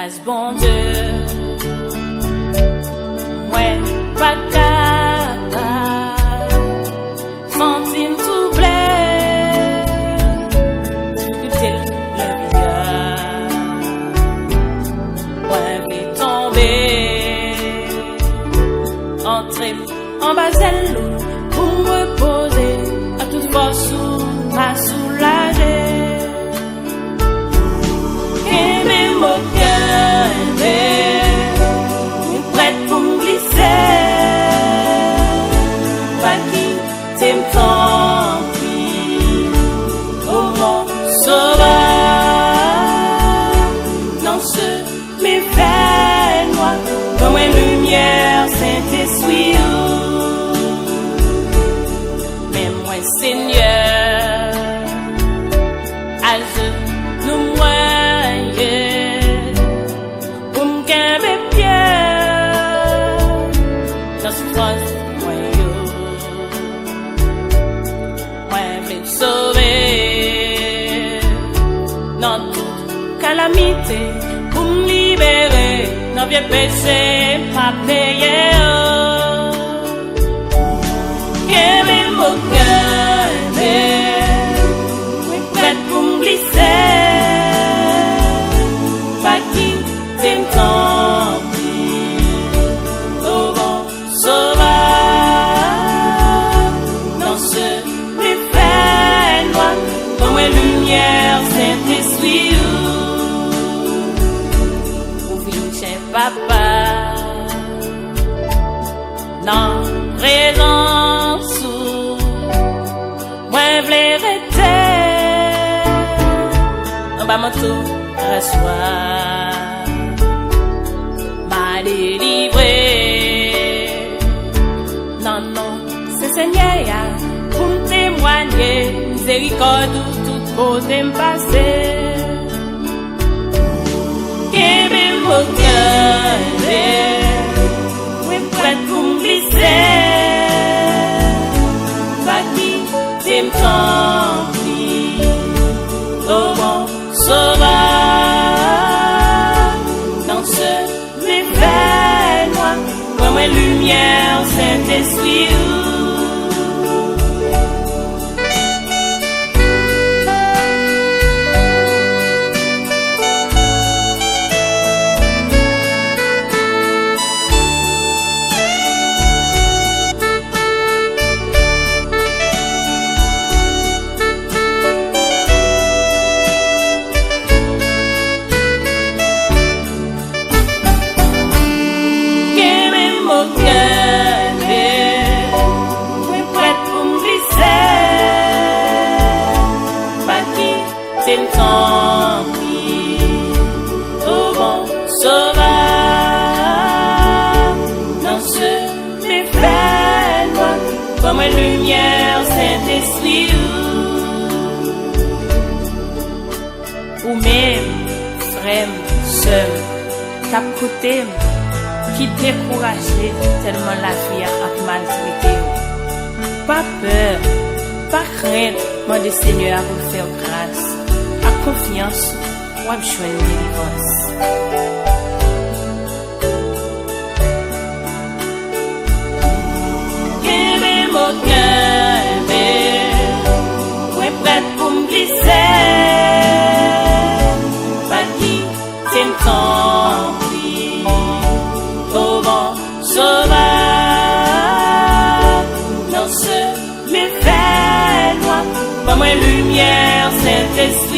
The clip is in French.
grâce bon Dieu. Ouais, pas capable, sentir tout blé, difficulté le vigueur. Ouais, vais tomber, entrer en bas l'eau pour me reposer, à toute force m'a soulagé. Prête pour me glisser, pas qui t'aime tant pis, oh mon sauveur, dans ce méfait noir, comme une lumière Saint-Esprit, mais moi Seigneur, à je nous calamité pour me libérer, non vieux péché, pas payer. Quel est mon cœur, prête pour me glisser, pas qui t'aime tant pis, oh bon sauveur, dans ce méfait noir, comme une lumière Saint-Esprit. Papa, non, présence, moi v'lais rester, en bas mon tout reçoit, m'a délivré, non, non, c'est Seigneur, pour me témoigner, miséricorde ou toute côté me passer. Mon cœur, oui, prête pour me glisser, pas qui t'aime tant pis, oh bon sauveur, dans ce méfait noir, comme une lumière Saint-Esprit. Tant pis, oh bon sauveur, dans ce méfait noir, comme une lumière Saint-Esprit, ou même frère, seul, cap côté, qui découragé tellement la vie a maltraité. Pas peur, pas crainte, mon Seigneur a vous faire grâce. Confiance, ou à choisir une délivrance. Quel est mon cœur, oui, prête pour me glisser, pas qui t'aime tant pis, oh bon sauveur, dans ce méfait noir, comme une lumière Saint-Esprit.